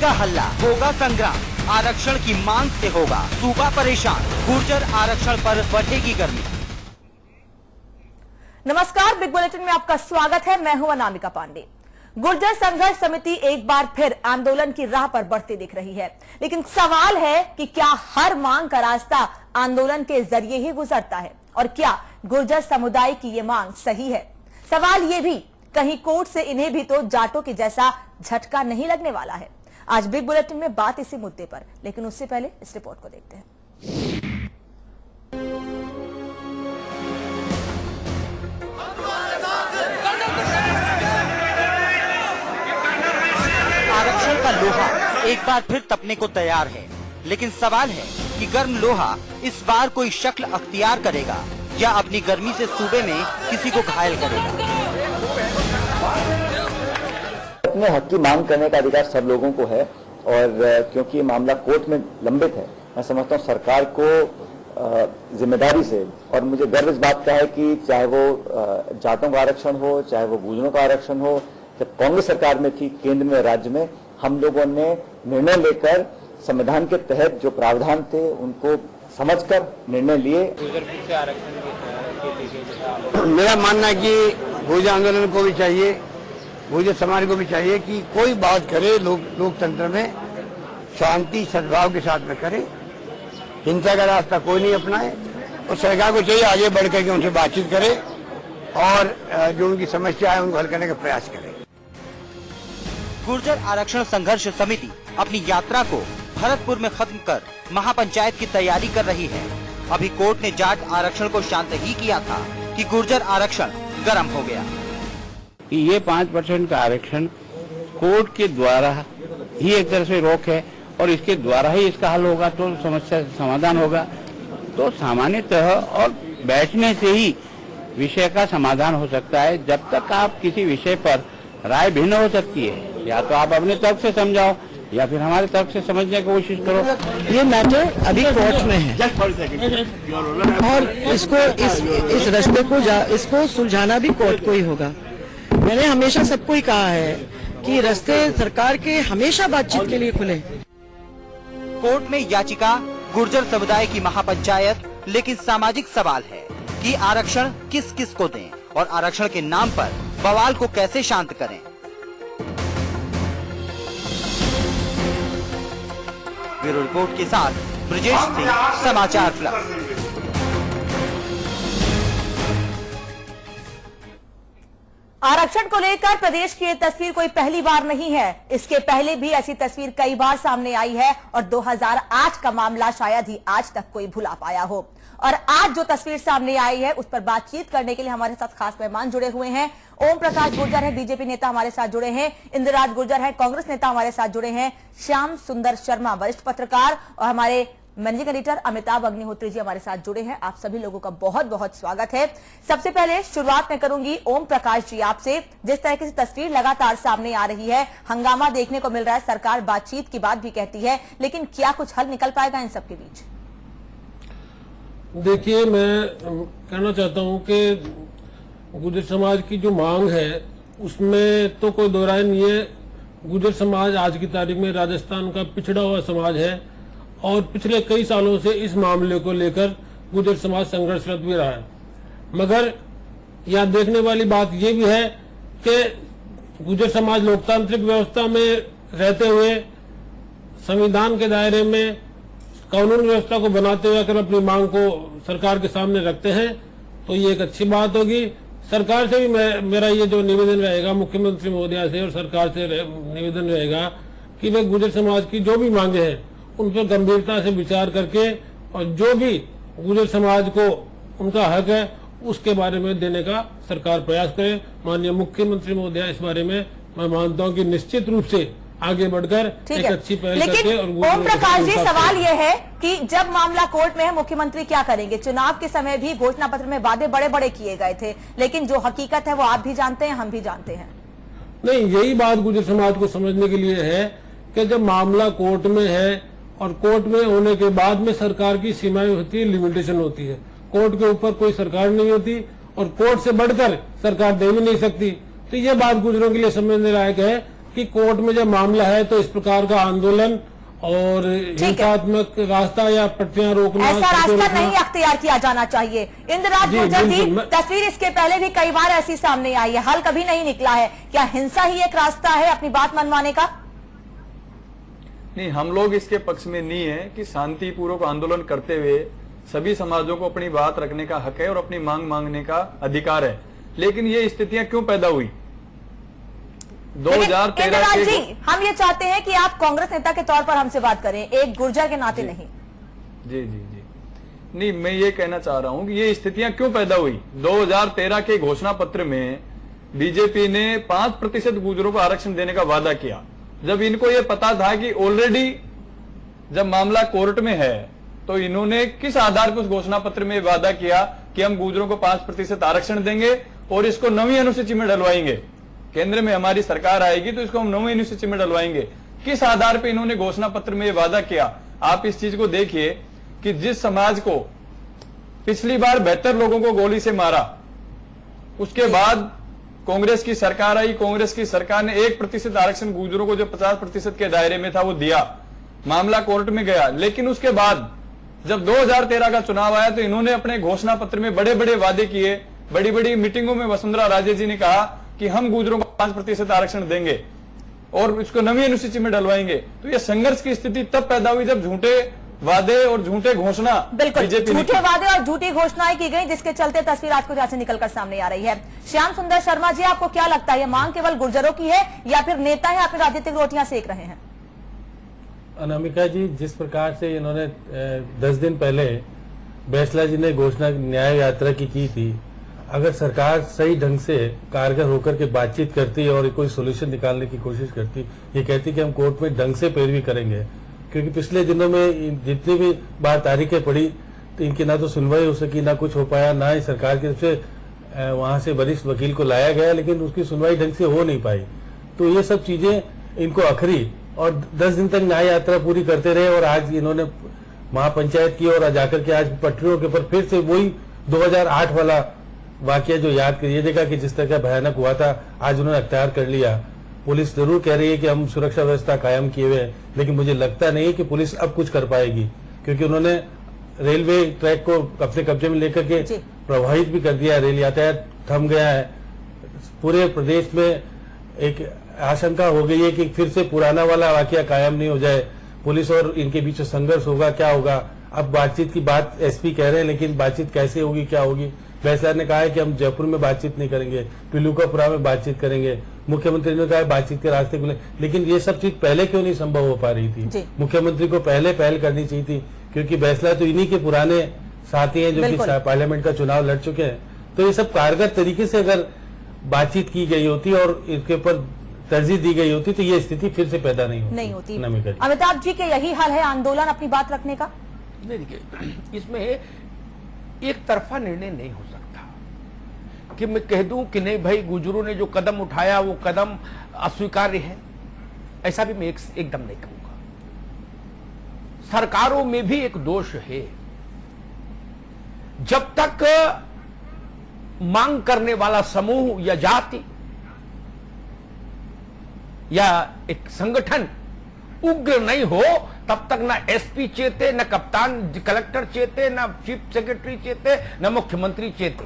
मचेगा हल्ला, होगा संग्राम, आरक्षण की मांग से होगा सूबा परेशान, गुर्जर आरक्षण पर बढ़ेगी गर्मी। नमस्कार, बिग बुलेटिन में आपका स्वागत है। मैं हूं अनामिका पांडे। गुर्जर संघर्ष समिति एक बार फिर आंदोलन की राह पर बढ़ती दिख रही है, लेकिन सवाल है कि क्या हर मांग का रास्ता आंदोलन के जरिए ही गुजरता है और क्या गुर्जर समुदाय की ये मांग सही है? सवाल ये भी, कहीं कोर्ट से इन्हें भी तो जाटों के जैसा झटका नहीं लगने वाला है। आज बिग बुलेटिन में बात इसी मुद्दे पर, लेकिन उससे पहले इस रिपोर्ट को देखते हैं। आरक्षण का लोहा एक बार फिर तपने को तैयार है, लेकिन सवाल है कि गर्म लोहा इस बार कोई शक्ल अख्तियार करेगा या अपनी गर्मी से सूबे में किसी को घायल करेगा। अपने हक की मांग करने का अधिकार सब लोगों को है और क्योंकि ये मामला कोर्ट में लंबित है, मैं समझता हूँ सरकार को जिम्मेदारी से, और मुझे गर्व इस बात का है कि चाहे वो जाटों का आरक्षण हो, चाहे वो गुर्जरों का आरक्षण हो, जब कांग्रेस सरकार में थी केंद्र में, राज्य में, हम लोगों ने निर्णय लेकर संविधान के तहत जो प्रावधान थे उनको समझकर निर्णय लिए। मेरा मानना है कि गुर्जर आंदोलन को भी चाहिए, गुर्जर समाज को भी चाहिए कि कोई बात करे लोकतंत्र में शांति सद्भाव के साथ में करे, हिंसा का रास्ता कोई नहीं अपनाए, और सरकार को चाहिए आगे बढ़ करके उनसे बातचीत करे और जो उनकी समस्या है उनको हल करने का प्रयास करे। गुर्जर आरक्षण संघर्ष समिति अपनी यात्रा को भरतपुर में खत्म कर महापंचायत की तैयारी कर रही है। अभी कोर्ट ने जाट आरक्षण को शांत ही किया था कि गुर्जर आरक्षण गर्म हो गया। ये 5% का आरक्षण कोर्ट के द्वारा ही एक तरह से रोक है और इसके द्वारा ही इसका हल होगा तो समस्या समाधान होगा। तो सामान्यतः और बैठने से ही विषय का समाधान हो सकता है। जब तक आप किसी विषय पर राय भिन्न हो सकती है, या तो आप अपने तर्क से समझाओ या फिर हमारे तर्क से समझने की कोशिश करो। ये मैटर अभी कोर्ट में है और इसको इस रास्ते को इसको सुलझाना भी कोर्ट को ही होगा। मैंने हमेशा सबको ही कहा है कि रास्ते सरकार के हमेशा बातचीत के लिए खुले। कोर्ट में याचिका, गुर्जर समुदाय की महापंचायत, लेकिन सामाजिक सवाल है कि आरक्षण किस किस को दें और आरक्षण के नाम पर बवाल को कैसे शांत करें। ब्यूरो रिपोर्ट के साथ ब्रजेश सिंह, समाचार प्लस। आरक्षण को लेकर प्रदेश की ये तस्वीर कोई पहली बार नहीं है। इसके पहले भी ऐसी तस्वीर कई बार सामने आई है और 2008 का मामला शायद ही आज तक कोई भुला पाया हो। और आज जो तस्वीर सामने आई है उस पर बातचीत करने के लिए हमारे साथ खास मेहमान जुड़े हुए हैं। ओम प्रकाश गुर्जर है, बीजेपी नेता हमारे साथ जुड़े हैं। इंद्रराज गुर्जर है, कांग्रेस नेता हमारे साथ जुड़े हैं। श्याम सुंदर शर्मा, वरिष्ठ पत्रकार, और हमारे मैनेजिंग एडिटर अमिताभ अग्निहोत्री जी हमारे साथ जुड़े हैं। आप सभी लोगों का बहुत बहुत स्वागत है। सबसे पहले शुरुआत में करूंगी ओम प्रकाश जी आपसे। जिस तरह की तस्वीर लगातार सामने आ रही है, हंगामा देखने को मिल रहा है, सरकार बातचीत की बात भी कहती है, लेकिन क्या कुछ हल निकल पाएगा इन सबके बीच? देखिए, मैं कहना चाहता हूं कि गुर्जर समाज की जो मांग है उसमें तो कोई दो राय नहीं है। गुर्जर समाज आज की तारीख में राजस्थान का पिछड़ा हुआ समाज है और पिछले कई सालों से इस मामले को लेकर गुर्जर समाज संघर्षरत भी रहा है। मगर यहाँ देखने वाली बात यह भी है कि गुर्जर समाज लोकतांत्रिक व्यवस्था में रहते हुए संविधान के दायरे में कानून व्यवस्था को बनाते हुए अगर अपनी मांग को सरकार के सामने रखते हैं तो ये एक अच्छी बात होगी। सरकार से भी मेरा ये जो निवेदन रहेगा, मुख्यमंत्री महोदया से और सरकार से निवेदन रहेगा कि वे गुर्जर समाज की जो भी मांगे हैं उन पर गंभीरता से विचार करके और जो भी गुर्जर समाज को उनका हक है उसके बारे में देने का सरकार प्रयास करे। माननीय मुख्यमंत्री महोदया इस बारे में मैं मानता हूं कि निश्चित रूप से आगे बढ़कर एक अच्छी पहल करके। और ओम प्रकाश जी, सवाल यह है कि जब मामला कोर्ट में है, मुख्यमंत्री क्या करेंगे? चुनाव के समय भी घोषणा पत्र में वादे बड़े बड़े किए गए थे, लेकिन जो हकीकत है वो आप भी जानते हैं, हम भी जानते हैं। नहीं, यही बात गुर्जर समाज को समझने के लिए है कि जब मामला कोर्ट में है और कोर्ट में होने के बाद में सरकार की सीमाएं होती है, लिमिटेशन होती है। कोर्ट के ऊपर कोई सरकार नहीं होती और कोर्ट से बढ़कर सरकार दे भी नहीं सकती। तो ये बात गुर्जरों के लिए समझने लायक है कि कि कोर्ट में जब मामला है तो इस प्रकार का आंदोलन और हिंसात्मक रास्ता या पटरियां रोकना, ऐसा रास्ता नहीं अख्तियार किया जाना चाहिए। इंद्रराज गुर्जर जी, तस्वीर इसके पहले भी कई बार ऐसी सामने आई है, हल कभी नहीं निकला है। क्या हिंसा ही एक रास्ता है अपनी बात मनवाने का? नहीं, हम लोग इसके पक्ष में नहीं है कि शांतिपूर्वक आंदोलन करते हुए सभी समाजों को अपनी बात रखने का हक है और अपनी मांग मांगने का अधिकार है, लेकिन ये स्थितियां क्यों पैदा हुई 2013 जी, हम ये चाहते हैं कि आप कांग्रेस नेता के तौर पर हमसे बात करें, एक गुर्जर के नाते नहीं। जी जी जी, नहीं, मैं ये कहना चाह रहा हूं कि ये स्थितियां क्यों पैदा हुई। 2013 के घोषणा पत्र में बीजेपी ने 5% गुर्जरों को आरक्षण देने का वादा किया, जब इनको ये पता था कि ऑलरेडी जब मामला कोर्ट में है, तो इन्होंने किस आधार पर उस घोषणा पत्र में वादा किया कि हम गुर्जरों को 5% आरक्षण देंगे और इसको 9वीं अनुसूची में डलवाएंगे, केंद्र में हमारी सरकार आएगी तो इसको हम 9वीं अनुसूची में डलवाएंगे। किस आधार पर इन्होंने घोषणा पत्र में वादा किया? आप इस चीज को देखिए कि जिस समाज को पिछली बार 72 लोगों को गोली से मारा, उसके बाद कांग्रेस की सरकार आई, कांग्रेस की सरकार ने 1% आरक्षण गुर्जरों को जो 50% के दायरे में था वो दिया, मामला कोर्ट में गया। लेकिन उसके बाद जब 2013 का चुनाव आया तो इन्होंने अपने घोषणा पत्र में बड़े बड़े वादे किए, बड़ी बड़ी मीटिंगों में वसुंधरा राजे जी ने कहा कि हम गुर्जरों को 5% आरक्षण देंगे और इसको 9वीं अनुसूची में डलवाएंगे। तो ये संघर्ष की स्थिति तब पैदा हुई जब झूठे वादे और झूठे घोषणा, बिल्कुल झूठे वादे और झूठी घोषणाएं की गई, जिसके चलते तस्वीर आज को जहां से निकलकर सामने आ रही है। श्याम सुंदर शर्मा जी, आपको क्या लगता है, ये मांग केवल गुर्जरों की है या फिर नेता है अपनी राजनीतिक रोटियां सेक रहे हैं? अनामिका जी, जिस प्रकार से इन्होंने 10 दिन पहले बैसला जी ने घोषणा न्याय यात्रा की थी, अगर सरकार सही ढंग से कारगर होकर के बातचीत करती और कोई सोल्यूशन निकालने की कोशिश करती, ये कहती कि हम कोर्ट में ढंग से पैरवी करेंगे, क्योंकि पिछले दिनों में जितनी भी बार तारीखें पड़ी तो इनकी ना तो सुनवाई हो सकी, ना कुछ हो पाया, ना ही सरकार की तरफ से वहां से वरिष्ठ वकील को लाया गया, लेकिन उसकी सुनवाई ढंग से हो नहीं पाई। तो ये सब चीजें इनको अखरी और 10 दिन तक न्याय यात्रा पूरी करते रहे और आज इन्होंने महापंचायत की और जाकर के आज पटरियों के ऊपर फिर से वही 2008 वाला वाकया जो याद करिए देखा कि जिस तरह का भयानक हुआ था, आज उन्होंने अख्तियार कर लिया। पुलिस जरूर कह रही है कि हम सुरक्षा व्यवस्था कायम किए हुए हैं, लेकिन मुझे लगता नहीं कि पुलिस अब कुछ कर पाएगी, क्योंकि उन्होंने रेलवे ट्रैक को अपने कब्जे में लेकर के प्रभावित भी कर दिया, रेल यातायात थम गया है। पूरे प्रदेश में एक आशंका हो गई है कि फिर से पुराना वाला वाकया कायम नहीं हो जाए, पुलिस और इनके बीच संघर्ष होगा, क्या होगा। अब बातचीत की बात एसपी कह रहे हैं, लेकिन बातचीत कैसे होगी, क्या होगी। फैसला ने कहा है कि हम जयपुर में बातचीत नहीं करेंगे, पिलूकापुरा में बातचीत करेंगे। मुख्यमंत्री ने कहा बातचीत के रास्ते खुले, लेकिन ये सब चीज पहले क्यों नहीं संभव हो पा रही थी? मुख्यमंत्री को पहले पहल करनी चाहिए थी, क्योंकि फैसला तो इन्हीं के पुराने साथी हैं जो कि पार्लियामेंट का चुनाव लड़ चुके हैं। तो ये सब कारगर तरीके से अगर बातचीत की गई होती और इसके ऊपर तरजीह दी गई होती तो ये स्थिति फिर से पैदा नहीं होती। अमिताभ जी के यही हाल है आंदोलन अपनी बात रखने का? देखिए, इसमें एक तरफा निर्णय नहीं हो सकता कि मैं कह दूं कि नहीं भाई गुर्जरों ने जो कदम उठाया वो कदम अस्वीकार्य है, ऐसा भी मैं एकदम नहीं कहूंगा। सरकारों में भी एक दोष है, जब तक मांग करने वाला समूह या जाति या एक संगठन उग्र नहीं हो, तब तक ना एसपी चेते, न कप्तान कलेक्टर चेते, न चीफ सेक्रेटरी चेते, न मुख्यमंत्री चेते।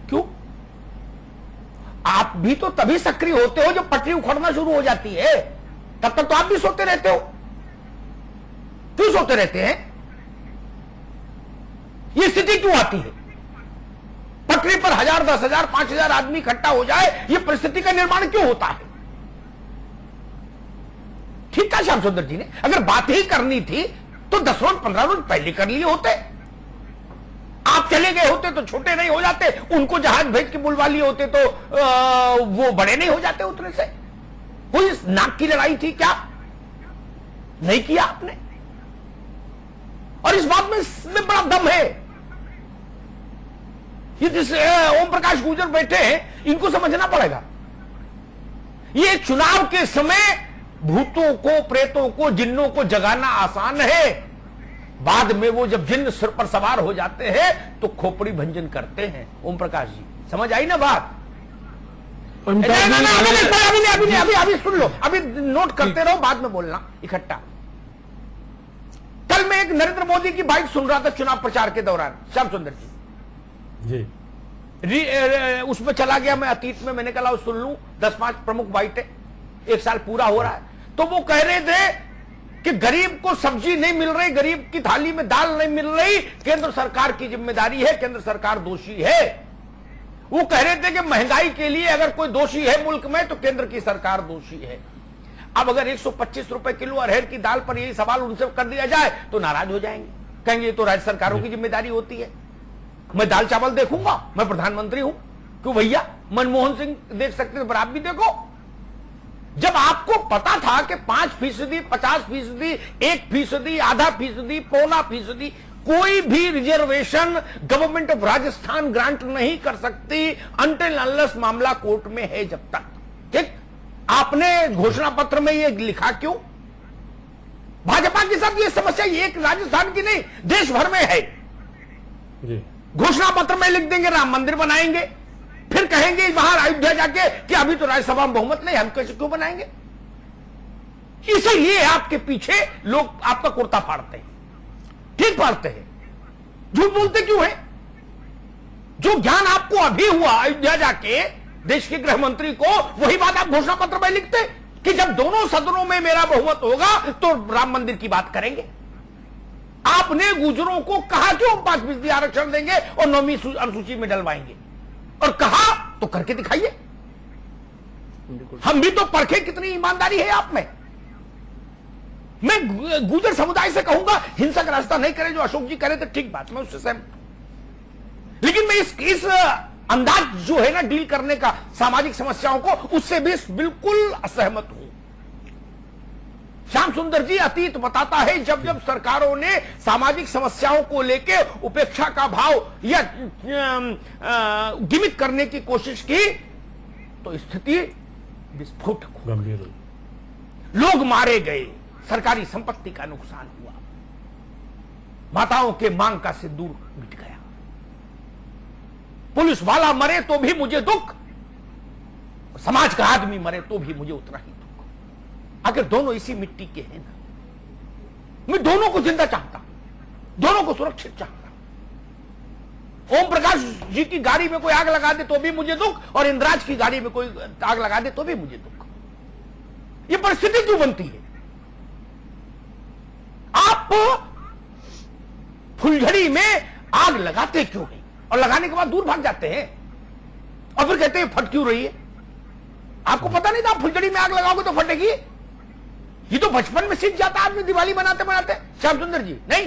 क्यों? आप भी तो तभी सक्रिय होते हो जब पटरी उखड़ना शुरू हो जाती है, तब तक तो आप भी सोते रहते हो। क्यों सोते रहते हैं? ये स्थिति क्यों आती है? पटरी पर 1000, 10,000, 5,000 आदमी इकट्ठा हो जाए, ये परिस्थिति का निर्माण क्यों होता है? ठीक है श्याम सुंदर जी ने अगर बात ही करनी थी तो 10 रोज 15 रोज पहले कर लिए होते। आप चले गए होते तो छोटे नहीं हो जाते, उनको जहाज भेज के बुलवा लिए होते तो वो बड़े नहीं हो जाते उतने से। कोई नाक की लड़ाई थी क्या? नहीं किया आपने। और इस बात में बड़ा दम है। ये जिस ओम प्रकाश गुर्जर बैठे हैं, इनको समझना पड़ेगा। ये चुनाव के समय भूतों को, प्रेतों को, जिन्नों को जगाना आसान है, बाद में वो जब जिन्न सिर पर सवार हो जाते हैं तो खोपड़ी भंजन करते हैं। ओम प्रकाश जी, समझ आई ना बात? अभी सुन लो, अभी नोट करते रहो, बाद में बोलना इकट्ठा। कल मैं एक नरेंद्र मोदी की बाइट सुन रहा था चुनाव प्रचार के दौरान, श्याम सुंदर जी उसमें चला गया मैं अतीत में, मैंने कहा सुन लूं, 10-5 प्रमुख बाइटें, 1 साल पूरा हो रहा है। तो वो कह रहे थे कि गरीब को सब्जी नहीं मिल रही, गरीब की थाली में दाल नहीं मिल रही, केंद्र सरकार की जिम्मेदारी है, केंद्र सरकार दोषी है। वो कह रहे थे कि महंगाई के लिए अगर कोई दोषी है मुल्क में तो केंद्र की सरकार दोषी है। अब अगर 125 रुपए किलो अरहर की दाल पर यही सवाल उनसे कर दिया जाए तो नाराज हो जाएंगे, कहेंगे ये तो राज्य सरकारों की जिम्मेदारी होती है, मैं दाल चावल देखूंगा, मैं प्रधानमंत्री हूं। क्यों भैया, मनमोहन सिंह देख सकते थे पर आप भी देखो। जब आपको पता था कि 5%, 50%, 1%, आधा फीसदी, 0.25%, कोई भी reservation government of Rajasthan grant नहीं कर सकती अनटिल अनलेस मामला कोर्ट में है जब तक। ठीक, आपने घोषणा पत्र में ये लिखा क्यों? भाजपा के साथ ये समस्या एक राजस्थान की नहीं, देश भर में है। घोषणा पत्र में लिख देंगे राम मंदिर बनाएंगे, फिर कहेंगे बाहर अयोध्या जाके कि अभी तो राज्यसभा में बहुमत नहीं, हम कैसे क्यों बनाएंगे? इसीलिए आपके पीछे लोग आपका कुर्ता फाड़ते हैं, ठीक फाड़ते हैं, झूठ बोलते क्यों है? जो ज्ञान आपको अभी हुआ अयोध्या जाके देश के गृह मंत्री को, वही बात आप घोषणा पत्र में लिखते कि जब दोनों सदनों में मेरा बहुमत होगा तो राम मंदिर की बात करेंगे। आपने गुजरों को कहा क्यों 5% आरक्षण देंगे और 9वीं अनुसूची में डलवाएंगे, और कहा तो करके दिखाइए। हम भी तो परखे कितनी ईमानदारी है आप में। मैं गुजर समुदाय से कहूंगा हिंसक रास्ता नहीं करे, जो अशोक जी करे तो ठीक बात, मैं उससे सहमत, लेकिन मैं इस अंदाज जो है ना डील करने का सामाजिक समस्याओं को, उससे भी बिल्कुल असहमत हूं। श्याम सुंदर जी अतीत बताता है जब जब सरकारों ने सामाजिक समस्याओं को लेकर उपेक्षा का भाव या गिमिक करने की कोशिश की तो स्थिति विस्फोटक हो गई, लोग मारे गए, सरकारी संपत्ति का नुकसान हुआ, माताओं के मांग का सिंदूर मिट गया, पुलिस वाला मरे तो भी मुझे दुख, समाज का आदमी मरे तो भी मुझे उतना ही दुख। अगर दोनों इसी मिट्टी के हैं ना, मैं दोनों को जिंदा चाहता, दोनों को सुरक्षित चाहता। ओम प्रकाश जी की गाड़ी में कोई आग लगा दे तो भी मुझे दुख, और इंद्राज की गाड़ी में कोई आग लगा दे तो भी मुझे दुख। ये परिस्थिति क्यों बनती है? आप फुलझड़ी में आग लगाते क्यों नहीं, और लगाने के बाद दूर भाग जाते हैं और फिर कहते हैं फट क्यों रही है? आपको पता नहीं था आप फुलझड़ी में आग लगाओगे तो फटेगी? ये तो बचपन में सीख जाता आदमी दिवाली बनाते बनाते। श्याम सुंदर जी नहीं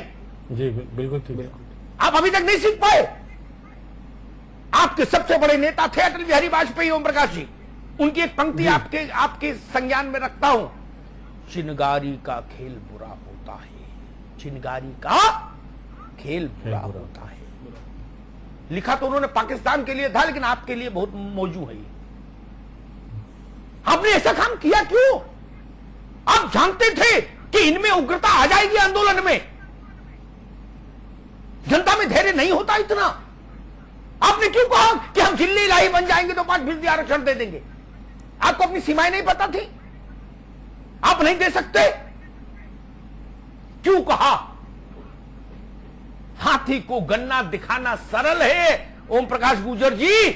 जी, बिल्कुल ठीक, आप अभी तक नहीं सीख पाए। आपके सबसे बड़े नेता थे अटल बिहारी वाजपेयी, ओम प्रकाश जी, उनकी एक पंक्ति आपके संज्ञान में रखता हूं, चिनगारी का खेल बुरा होता है, चिनगारी का खेल बुरा होता है। लिखा तो उन्होंने पाकिस्तान के लिए था, लेकिन आपके लिए बहुत मौजू है। आपने ऐसा काम किया क्यों? आप जानते थे कि इनमें उग्रता आ जाएगी आंदोलन में, जनता में धैर्य नहीं होता इतना। आपने क्यों कहा कि हम जिले इलाही बन जाएंगे तो 5% आरक्षण दे देंगे? आपको अपनी सीमाएं नहीं पता थी? आप नहीं दे सकते? क्यों कहा? हाथी को गन्ना दिखाना सरल है ओम प्रकाश गुर्जर जी,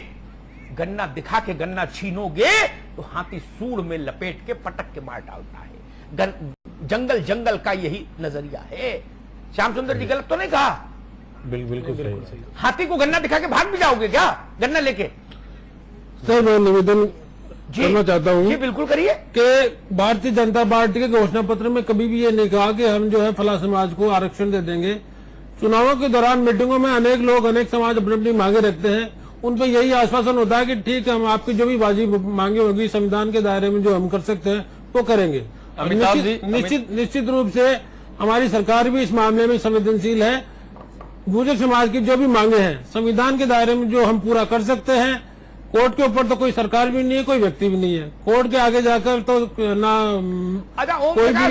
गन्ना दिखा के गन्ना छीनोगे तो हाथी सूंड में लपेट के पटक के मार डालता है। जंगल जंगल का यही नजरिया है। श्याम सुंदर जी गलत तो नहीं कहा? बिल्कुल सही। हाथी को गन्ना दिखा के भाग भी जाओगे क्या गन्ना लेके? सर मैं निवेदन करना चाहता हूँ। जी बिल्कुल करिए। कि भारतीय जनता पार्टी के घोषणा पत्र में कभी भी ये नहीं कहा कि हम जो है फला समाज को आरक्षण दे देंगे। चुनावों के दौरान मीटिंगों में अनेक लोग अनेक समाज अपनी अपनी मांगे रखते हैं, उन पर यही आश्वासन होता है कि ठीक है हम आपकी जो भी बाजी मांगे होगी संविधान के दायरे में जो हम कर सकते हैं वो करेंगे। निश्चित रूप से हमारी सरकार भी इस मामले में संवेदनशील है। गुर्जर समाज की जो भी मांगे हैं संविधान के दायरे में जो हम पूरा कर सकते हैं, कोर्ट के ऊपर तो कोई सरकार भी नहीं है, कोई व्यक्ति भी नहीं है, कोर्ट के आगे जाकर तो ना कोई भी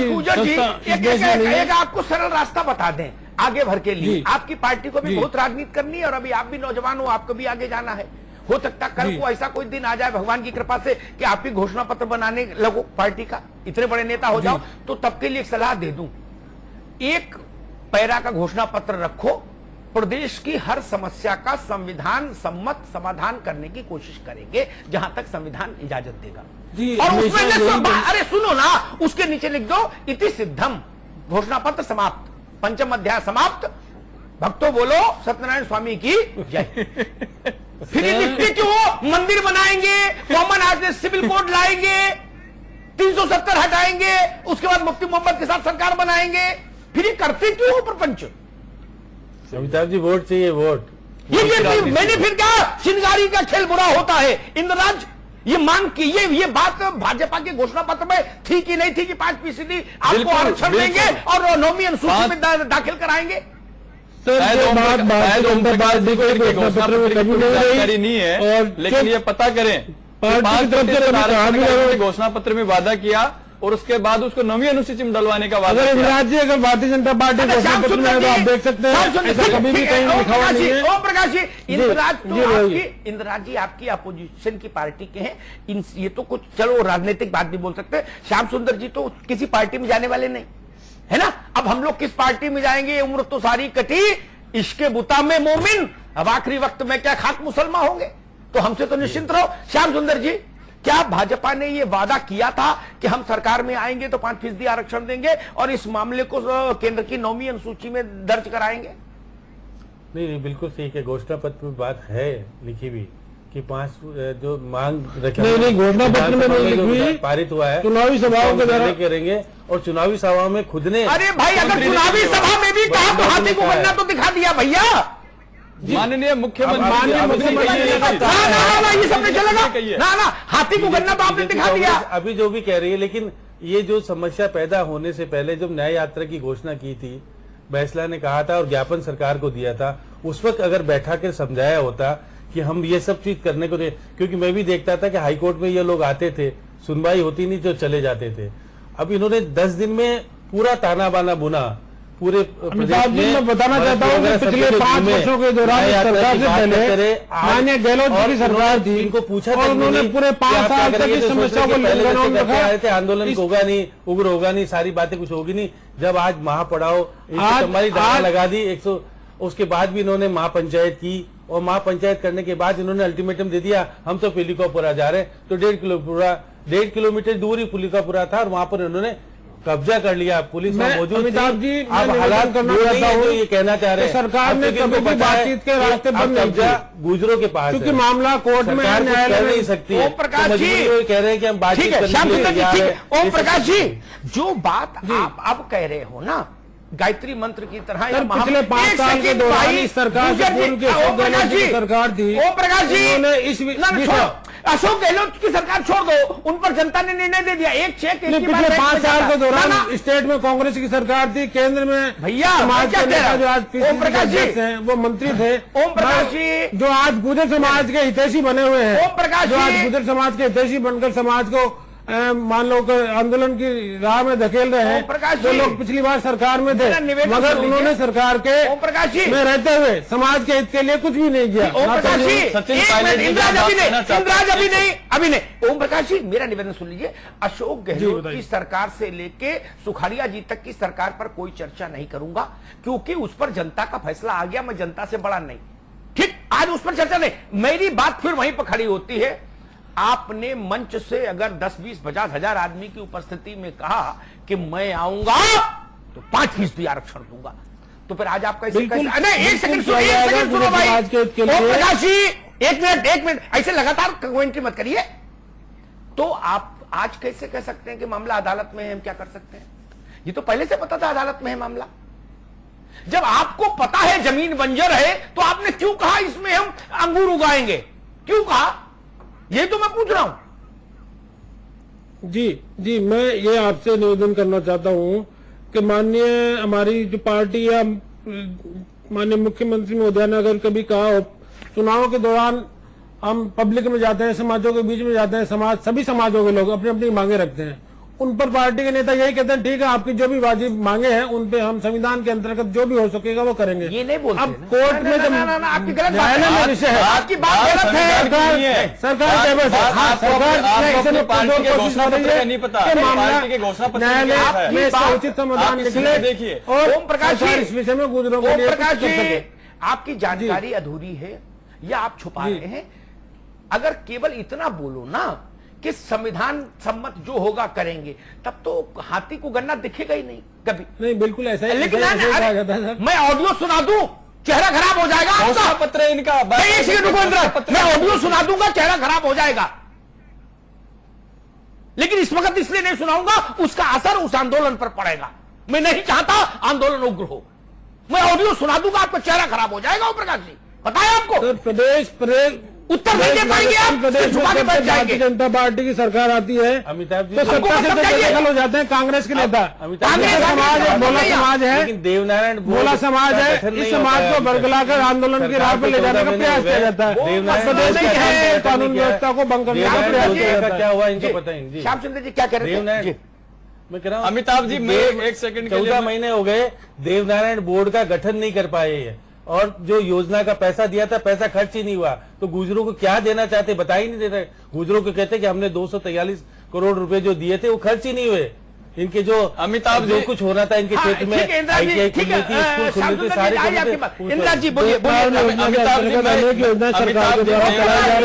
एक आपको सरल रास्ता बता दें आगे भर के लिए। आपकी पार्टी को भी बहुत राजनीति करनी है और अभी आप भी नौजवान हो, आपको भी आगे जाना है। हो सकता कल को ऐसा कोई दिन आ जाए भगवान की कृपा से कि आप ही घोषणा पत्र बनाने लगो पार्टी का, इतने बड़े नेता हो जाओ, तो तब के लिए एक सलाह दे दूं, एक पैरा का घोषणा पत्र रखो, प्रदेश की हर समस्या का संविधान सम्मत समाधान करने की कोशिश करेंगे जहां तक संविधान इजाजत देगा। और उसमें अरे सुनो ना, उसके नीचे लिख दो इति सिद्धम, घोषणा पत्र समाप्त, पंचम अध्याय समाप्त, भक्तों बोलो सत्यनारायण स्वामी की जय। फिर लिखते क्यों, मंदिर बनाएंगे, कॉमन आर्ट सिविल कोड लाएंगे, 370 हटाएंगे, उसके बाद मुफ्ती मोहम्मद के साथ सरकार बनाएंगे, फिर ये करते क्यों हो प्रपंच? अमिताभ जी वोट चाहिए, वोट। ये मैंने फिर क्या, चिंगारी का खेल बुरा होता है। इंद्रराज ये मांग की, ये बात भाजपा के घोषणा पत्र में थी कि नहीं थी कि 5% आपको आरक्षण देंगे और 9वीं अनुसूची में दाखिल कराएंगे? जानकारी नहीं है, लेकिन ये पता करें, 5% घोषणा पत्र में वादा किया और उसके बाद उसको 9वीं अनुसूची में डलवाने का वादा किया। अगर भारतीय जनता पार्टी घोषणा पत्र में तो आप देख सकते हैं, ऐसा कभी भी कहीं लिखा हुआ नहीं है। ओम प्रकाश जी, इंद्रराज जी आपकी अपोजिशन की पार्टी के हैं, ये तो कुछ चलो राजनीतिक बात भी बोल सकते हैं। श्याम सुंदर जी तो किसी पार्टी में जाने वाले नहीं है ना। अब हम लोग किस पार्टी में जाएंगे, उम्र तो सारी कटी, इश्के बुता में मोमिन, अब आखिरी वक्त में क्या खाक मुसलमान होंगे, तो हमसे तो निश्चिंत रहो। श्याम सुंदर जी, क्या भाजपा ने ये वादा किया था कि हम सरकार में आएंगे तो 5% आरक्षण देंगे और इस मामले को केंद्र की 9वीं अनुसूची में दर्ज कराएंगे? नहीं, बिल्कुल ठीक है, घोषणा पत्र में बात है लिखी भी कि 5 जो मांग नहीं, घोषणा पत्र में नहीं लिखी, पारित हुआ है, चुनावी सभाओं के दौरान करेंगे और चुनावी सभा में खुद ने। अरे भाई, अगर चुनावी सभा में भी कहा तो हाथी को गन्ना तो दिखा दिया भैया। माननीय मुख्यमंत्री ये सब नहीं चलेगा ना, हाथी को गन्ना तो आपने दिखा दिया। अभी जो भी कह रही है, लेकिन ये जो समस्या पैदा होने से पहले जब न्याय यात्रा की घोषणा की थी, बैसला ने कहा था और ज्ञापन सरकार को दिया था, उस वक्त अगर बैठा कर समझाया होता कि हम ये सब चीज करने को, क्योंकि मैं भी देखता था कि हाईकोर्ट में ये लोग आते थे, सुनवाई होती नहीं तो चले जाते थे। अब इन्होंने 10 दिन में पूरा ताना बाना बुना पूरे अमिताभ जी, मैं बताना चाहता हूँ कि पिछले 5 वर्षों के दौरान सरकार से पहले माननीय गहलोत जी की सरकार थी, इनको पूछा और उन्होंने पूरे 5 साल तक इस समस्या को लेकर आंदोलन होगा नहीं, उग्र होगा नहीं, सारी बातें कुछ होगी नहीं। जब आज महापड़ाओ हमारी दावा लगा दी 100, उसके बाद भी इन्होंने महापंचायत की और महापंचायत करने के बाद इन्होंने अल्टीमेटम दे दिया हम तो पुलिकापुरा जा रहे हैं, तो 1.5 किलोमीटर दूर ही पुलिकापुरा था और वहां पर इन्होंने कब्जा कर लिया, पुलिस मौजूद थी। अमिताभ जी, आप हालात करना चाहता हूँ, ये कहना चाह रहे हैं सरकार ने कभी भी बातचीत के रास्ते बंद नहीं किया, गुजरों के पास, क्योंकि मामला कोर्ट में न्यायालय नहीं सकती। ओम प्रकाश जी कह रहे हैं कि हम बातचीत ओम प्रकाश जी, जो बात आप अब कह रहे हो ना, गायत्री मंत्र की तरह, पिछले 5 साल के दौरान इस सरकार से पूर्व के अशोक गहलोत की सरकार थी। ओम प्रकाश जी, उन्होंने इस अशोक गहलोत की सरकार छोड़ दो, उन पर जनता ने निर्णय दे दिया, एक चेक पिछले 5 साल के दौरान स्टेट में कांग्रेस की सरकार थी, केंद्र में भैया समाज के नेता जो आज ओम प्रकाश जी हैं वो मंत्री थे। ओम प्रकाश जी, जो आज गुर्जर समाज के हितैषी बने हुए हैं, ओम प्रकाश जो आज जी, गुर्जर समाज के हितैषी बनकर समाज को मान लो आंदोलन की राह में धकेल रहे हैं, जो लोग पिछली बार सरकार में थे, मगर उन्होंने सरकार के में रहते हुए समाज के हित के लिए कुछ भी नहीं किया। ओम प्रकाश जी, अभी नहीं। ओम प्रकाश जी, मेरा निवेदन सुन लीजिए, अशोक गहलोत की सरकार से लेके सुखाड़िया जी तक की सरकार पर कोई चर्चा नहीं करूंगा, क्योंकि उस पर जनता का फैसला आ गया, मैं जनता से बड़ा नहीं, ठीक, आज उस पर चर्चा नहीं। मेरी बात फिर वहीं पर खड़ी होती है, आपने मंच से अगर 10, 20, 50 हजार आदमी की उपस्थिति में कहा कि मैं आऊंगा तो 5% आरक्षण दूंगा, तो फिर आज आप कैसे नहीं, एक सेकंड सुनो भाई ओम प्रकाश जी, एक मिनट ऐसे लगातार कमेंट्री मत करिए। तो आप आज कैसे कह सकते हैं कि मामला अदालत में है, हम क्या कर सकते हैं? ये तो पहले से पता था अदालत में है मामला। जब आपको पता है जमीन बंजर है तो आपने क्यों कहा इसमें हम अंगूर उगाएंगे, क्यों कहा? ये तो मैं पूछ रहा हूं। जी, मैं ये आपसे निवेदन करना चाहता हूं कि माननीय हमारी जो पार्टी या माननीय मुख्यमंत्री महोदय ने अगर कभी कहा हो, चुनाव के दौरान हम पब्लिक में जाते हैं, समाजों के बीच में जाते हैं, सभी समाजों के लोग अपनी अपनी मांगे रखते हैं, उन पर पार्टी के नेता यही कहते हैं ठीक है आपकी जो भी वाजिब मांगे हैं उन पे हम संविधान के अंतर्गत जो भी हो सकेगा वो करेंगे। ये नहीं बोलते अब कोर्ट में जब आपकी गलत न्यायालय में विषय है, आपकी बात गलत है। सरकार नहीं पता न्यायालय में इसका उचित समाधान निकले। देखिए और ओम प्रकाश जी, इस विषय में गुजरों के लिए प्रकाश कुछ कर जी, सके। आपकी जानकारी अधूरी है या आप छुपा रहे हैं? अगर केवल इतना बोलो ना कि संविधान सम्मत जो होगा करेंगे, तब तो हाथी को गन्ना दिखेगा ही नहीं कभी। नहीं बिल्कुल ऐसा ही लेकिन ऐसा ही कहा जाता है सर। मैं ऑडियो सुना दूं, चेहरा खराब हो जाएगा आपका। पत्र इनका मैं ऑडियो सुना दूंगा, चेहरा खराब हो जाएगा। लेकिन इस वक्त इसलिए नहीं सुनाऊंगा, उसका असर उस आंदोलन पर पड़ेगा। मैं नहीं चाहता आंदोलन उग्र हो। मैं ऑडियो सुना दूंगा, आपका चेहरा खराब हो जाएगा। ओम प्रकाश जी बताएं आपको सर, प्रदेश उत्तर नहीं दे पाएंगे आप, प्रदेश छुपा के में बैठ भारतीय जाएंगे। जनता पार्टी की सरकार आती है अमिताभ जी, तो सत्ता से दखल हो जाते हैं कांग्रेस के नेता। अमिताभ जी, समाज है, भोला समाज है, लेकिन देवनारायण भोला समाज है, इस समाज को बरगलाकर आंदोलन की राह पर ले जाने का प्रयास किया जाता है। प्रदेश के कानून व्यवस्था को भंग करने का प्रयास किया जाता है। क्या हुआ इनको पता है। श्याम सुंदर जी क्या कह रहे थे? मैं कह रहा हूँ अमिताभ जी, मैं एक सेकंड के लिए 14 महीने हो गए देवनारायण बोर्ड का गठन नहीं कर पाए हैं, और जो योजना का पैसा दिया था पैसा खर्च ही नहीं हुआ। तो गुजरों को क्या देना चाहते बता ही नहीं देते। गुजरों को कहते कि हमने 243 करोड़ रुपए जो दिए थे वो खर्च ही नहीं हुए। इनके जो अमिताभ जो जी, कुछ हो रहा था इनके क्षेत्र में, ITI खुल रही थी, स्कूल खुल रही थी, सारे इंदिरा जी बोलिए।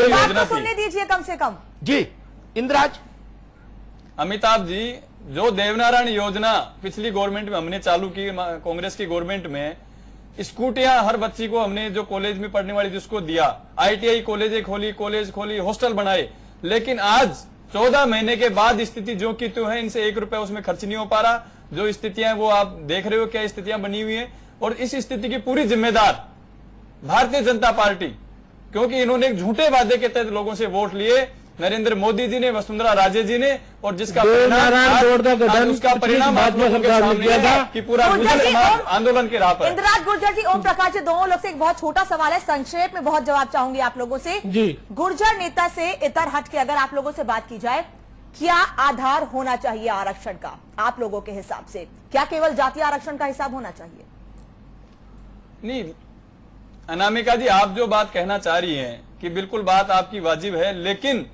बात तो सुनने दीजिए कम से कम। जी इंदिराज, अमिताभ जी, जो देवनारायण योजना पिछली गवर्नमेंट में हमने चालू की, कांग्रेस की गवर्नमेंट में, स्कूटियां हर बच्ची को हमने जो कॉलेज में पढ़ने वाली जिसको दिया, ITI कॉलेज खोली, हॉस्टल बनाए। लेकिन आज 14 महीने के बाद स्थिति जो की तो है, इनसे 1 रुपया उसमें खर्च नहीं हो पा रहा। जो स्थितियां वो आप देख रहे हो क्या स्थितियां बनी हुई है, और इस स्थिति की पूरी जिम्मेदार भारतीय जनता पार्टी, क्योंकि इन्होंने एक झूठे वादे के तहत लोगों से वोट लिए, नरेंद्र मोदी जी ने, वसुंधरा राजे जी ने, और जिसका परिणाम आप लोगों के सामने है कि पूरा गुर्जर समाज आंदोलन के राह पर। इंदिराज गुर्जर जी, ओम प्रकाश जी, दोनों लोग से एक बहुत छोटा सवाल है, संक्षेप में बहुत जवाब चाहूंगी आप लोगों से जी। गुर्जर नेता से इतर हट के अगर आप लोगों से बात की जाए, क्या आधार होना चाहिए आरक्षण का आप लोगों के हिसाब से? क्या केवल जातीय आरक्षण का हिसाब होना चाहिए? नहीं अनामिका जी, आप जो बात कहना चाह रही हैं कि बिल्कुल बात आपकी वाजिब है, लेकिन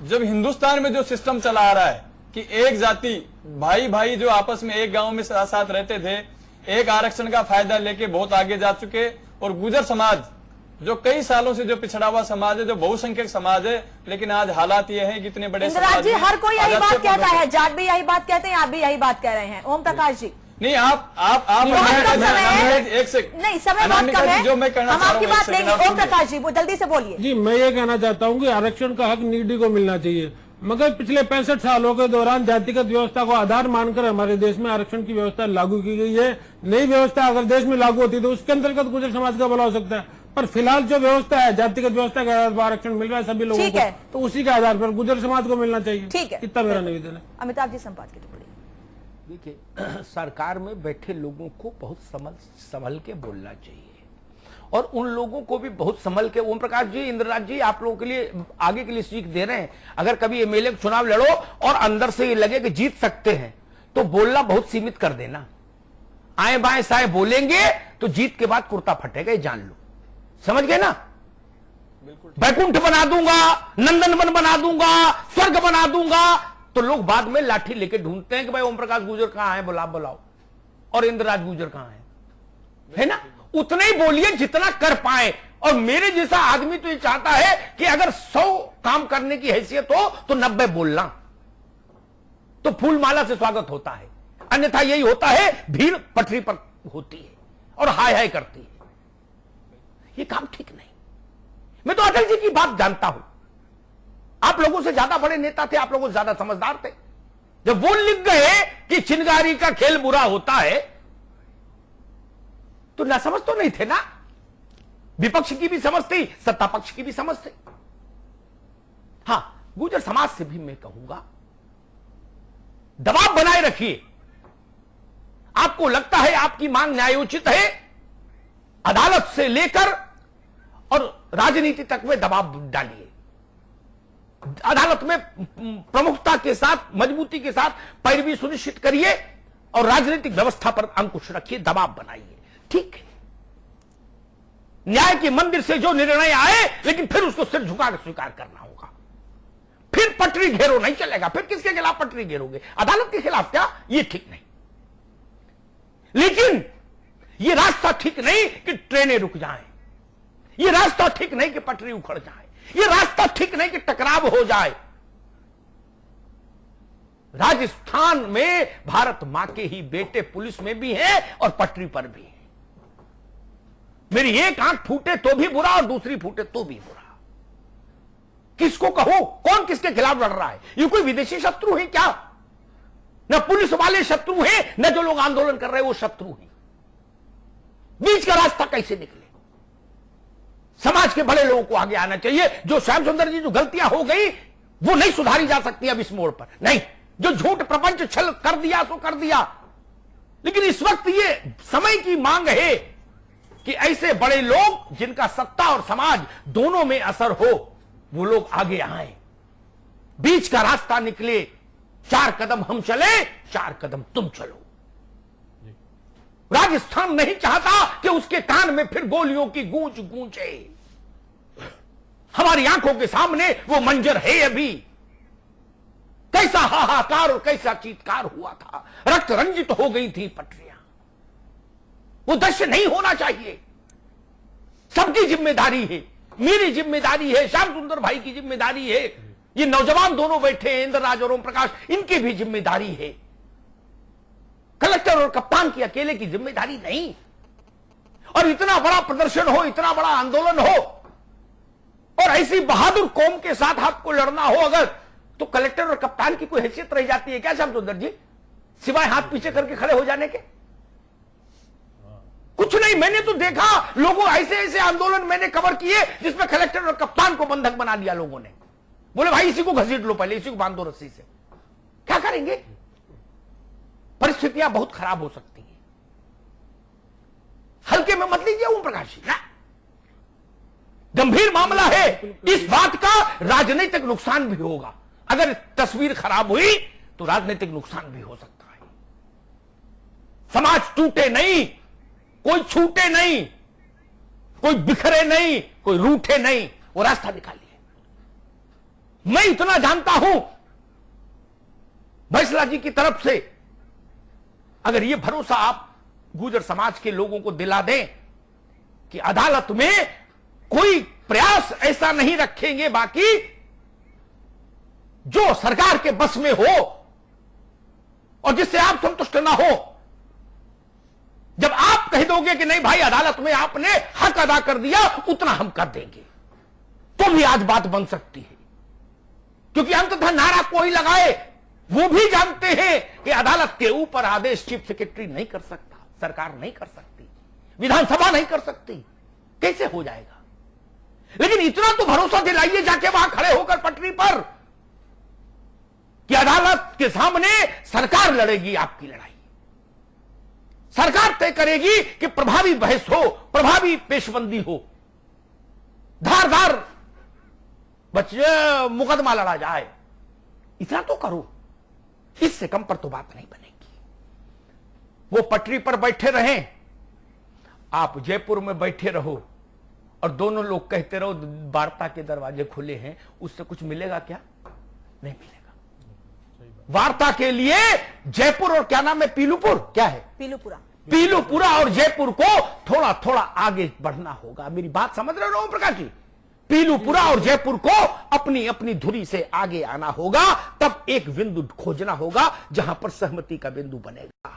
जब हिंदुस्तान में जो सिस्टम चला आ रहा है कि एक जाति भाई भाई जो आपस में एक गांव में साथ साथ रहते थे, एक आरक्षण का फायदा लेके बहुत आगे जा चुके, और गुर्जर समाज जो कई सालों से जो पिछड़ा हुआ समाज है, जो बहुसंख्यक समाज है, लेकिन आज हालात ये हैं कि इतने बड़े इंदिराज जी, हर कोई यही बात कहता है, जाट भी यही बात कहते हैं, आप भी यही बात कह रहे हैं। ओम प्रकाश जी नहीं, आप एक सेकंड, नहीं, समय बहुत कम है, जो मैं कहना हम आपकी बात लेंगे। ओम प्रकाश जी वो जल्दी से बोलिए। जी, मैं ये कहना चाहता हूँ कि आरक्षण का हक नीडी को मिलना चाहिए, मगर पिछले 65 सालों के दौरान जातिगत व्यवस्था को आधार मानकर हमारे देश में आरक्षण की व्यवस्था लागू की गई है। नई व्यवस्था अगर देश में लागू होती तो उसके अंतर्गत गुर्जर समाज का भला हो सकता है, पर फिलहाल जो व्यवस्था है, जातिगत व्यवस्था के आधार पर आरक्षण मिल रहा है सभी लोगों को, तो उसी के आधार पर गुर्जर समाज को मिलना चाहिए। ठीक है, इतना मेरा निवेदन है। अमिताभ जी संपादकीय टिप्पणी। देखिए, सरकार में बैठे लोगों को बहुत संभल के बोलना चाहिए, और उन लोगों को भी बहुत संभल के। ओम प्रकाश जी, इंद्रराज जी, आप लोगों के लिए आगे के लिए सीख दे रहे हैं। अगर कभी MLA चुनाव लड़ो और अंदर से ये लगे कि जीत सकते हैं, तो बोलना बहुत सीमित कर देना। आए बाएं साए बोलेंगे तो जीत के बाद कुर्ता फटेगा, ये जान लो। समझ गए ना? बैकुंठ बना दूंगा, नंदनवन बना दूंगा, स्वर्ग बना दूंगा, तो लोग बाद में लाठी लेके ढूंढते हैं कि भाई ओम प्रकाश गुर्जर कहां है, बुलाओ, और इंद्रराज गुर्जर कहां है ना? उतना ही बोलिए जितना कर पाए। और मेरे जैसा आदमी तो ये चाहता है कि अगर 100 काम करने की हैसियत हो तो 90 बोलना, तो फूल माला से स्वागत होता है। अन्यथा यही होता है, भीड़ पटरी पर होती है और हाय हाय करती है। ये काम ठीक नहीं। मैं तो अटल जी की बात जानता हूं, आप लोगों से ज्यादा बड़े नेता थे, आप लोगों से ज्यादा समझदार थे। जब वो लिख गए कि चिनगारी का खेल बुरा होता है, तो ना समझ तो नहीं थे ना। विपक्ष की भी समझ थी, सत्ता पक्ष की भी समझ थी। हां, गुर्जर समाज से भी मैं कहूंगा, दबाव बनाए रखिए। आपको लगता है आपकी मांग न्यायोचित है, अदालत से लेकर और राजनीति तक में दबाव डालिए। अदालत में प्रमुखता के साथ, मजबूती के साथ पैरवी सुनिश्चित करिए और राजनीतिक व्यवस्था पर अंकुश रखिए, दबाव बनाइए। ठीक है, न्याय के मंदिर से जो निर्णय आए, लेकिन फिर उसको सिर झुकाकर स्वीकार करना होगा। फिर पटरी घेरो नहीं चलेगा। फिर किसके खिलाफ पटरी घेरोगे? अदालत के खिलाफ? क्या ये ठीक नहीं। लेकिन ये रास्ता ठीक नहीं कि ट्रेनें रुक जाएं, ये रास्ता ठीक नहीं कि पटरी उखड़ जाए, ये रास्ता ठीक नहीं कि टकराव हो जाए। राजस्थान में भारत मां के ही बेटे पुलिस में भी हैं और पटरी पर भी हैं। मेरी एक आंख फूटे तो भी बुरा और दूसरी फूटे तो भी बुरा। किसको कहूं? कौन किसके खिलाफ लड़ रहा है? ये कोई विदेशी शत्रु है क्या? न पुलिस वाले शत्रु हैं, न जो लोग आंदोलन कर रहे हैं वो शत्रु हैं। बीच का रास्ता कैसे निकले? समाज के बड़े लोगों को आगे आना चाहिए। जो श्याम सुंदर जी, जो गलतियां हो गई वो नहीं सुधारी जा सकती अब इस मोड़ पर। नहीं, जो झूठ प्रपंच छल कर दिया सो कर दिया। लेकिन इस वक्त ये समय की मांग है कि ऐसे बड़े लोग जिनका सत्ता और समाज दोनों में असर हो, वो लोग आगे आए, बीच का रास्ता निकले। 4 कदम हम चले, 4 कदम तुम चलो। राजस्थान नहीं चाहता कि उसके कान में फिर गोलियों की गूंज गूंजे। हमारी आंखों के सामने वो मंजर है अभी। कैसा हाहाकार और कैसा चीत्कार हुआ था। रक्त रंजित हो गई थी पटरियां। वो दृश्य नहीं होना चाहिए। सबकी जिम्मेदारी है, मेरी जिम्मेदारी है, श्याम सुंदर भाई की जिम्मेदारी है, ये नौजवान दोनों बैठे हैं, इंद्रराज और ओम प्रकाश, इनकी भी जिम्मेदारी है। कलेक्टर और कप्तान की अकेले की जिम्मेदारी नहीं। और इतना बड़ा प्रदर्शन हो, इतना बड़ा आंदोलन हो और ऐसी बहादुर कौम के साथ आपको लड़ना हो अगर, तो कलेक्टर और कप्तान की कोई हैसियत रह जाती है क्या श्याम सुंदर जी, सिवाय हाथ पीछे करके खड़े हो जाने के? कुछ नहीं। मैंने तो देखा लोगों, ऐसे ऐसे आंदोलन मैंने कवर किए जिसमें कलेक्टर और कप्तान को बंधक बना दिया लोगों ने। बोले भाई इसी को घसीट लो, पहले इसी को बांध दो रस्सी से। क्या करेंगे? परिस्थितियां बहुत खराब हो सकती हैं। हल्के में मत लीजिए ओम प्रकाश जी ना, गंभीर मामला है। इस बात का राजनीतिक नुकसान भी होगा। अगर तस्वीर खराब हुई तो राजनीतिक नुकसान भी हो सकता है। समाज टूटे नहीं, कोई छूटे नहीं, कोई बिखरे नहीं, कोई रूठे नहीं, वो रास्ता निकालिए। मैं इतना जानता हूं बैसला जी की तरफ से, अगर ये भरोसा आप गुर्जर समाज के लोगों को दिला दें कि अदालत में कोई प्रयास ऐसा नहीं रखेंगे बाकी जो सरकार के बस में हो और जिससे आप संतुष्ट ना हो। जब आप कह दोगे कि नहीं भाई अदालत में आपने हक अदा कर दिया, उतना हम कर देंगे, तो भी आज बात बन सकती है। क्योंकि अंततः नारा कोई लगाए, वो भी जानते हैं कि अदालत के ऊपर आदेश चीफ सेक्रेटरी नहीं कर सकता, सरकार नहीं कर सकती, विधानसभा नहीं कर सकती, कैसे हो जाएगा? लेकिन इतना तो भरोसा दिलाइए जाके वहां खड़े होकर पटरी पर कि अदालत के सामने सरकार लड़ेगी आपकी लड़ाई। सरकार तय करेगी कि प्रभावी बहस हो, प्रभावी पेशबंदी हो, धारदार मुकदमा लड़ा जाए। इतना तो करो, इससे कम पर तो बात नहीं बनेगी। वो पटरी पर बैठे रहें, आप जयपुर में बैठे रहो और दोनों लोग कहते रहो वार्ता के दरवाजे खुले हैं, उससे कुछ मिलेगा क्या? नहीं मिलेगा। वार्ता के लिए जयपुर और क्या नाम है, पीलूपुर, क्या है, पीलूपुरा और जयपुर को थोड़ा थोड़ा आगे बढ़ना होगा। मेरी बात समझ रहे हो ओम प्रकाश जी? पीलूपुरा और जयपुर को अपनी अपनी धुरी से आगे आना होगा, तब एक बिंदु खोजना होगा जहां पर सहमति का बिंदु बनेगा।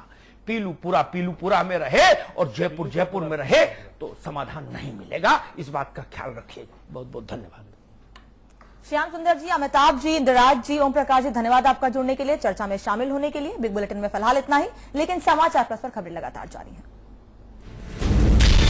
पीलूपुरा में रहे और जयपुर जयपुर में रहे तो समाधान नहीं मिलेगा। इस बात का ख्याल रखिएगा। बहुत बहुत धन्यवाद। श्याम सुंदर जी, अमिताभ जी, इंद्रराज जी, ओम प्रकाश जी, धन्यवाद आपका जुड़ने के लिए, चर्चा में शामिल होने के लिए। बिग बुलेटिन में फिलहाल इतना ही, लेकिन समाचार प्लस पर खबरें लगातार जारी हैं।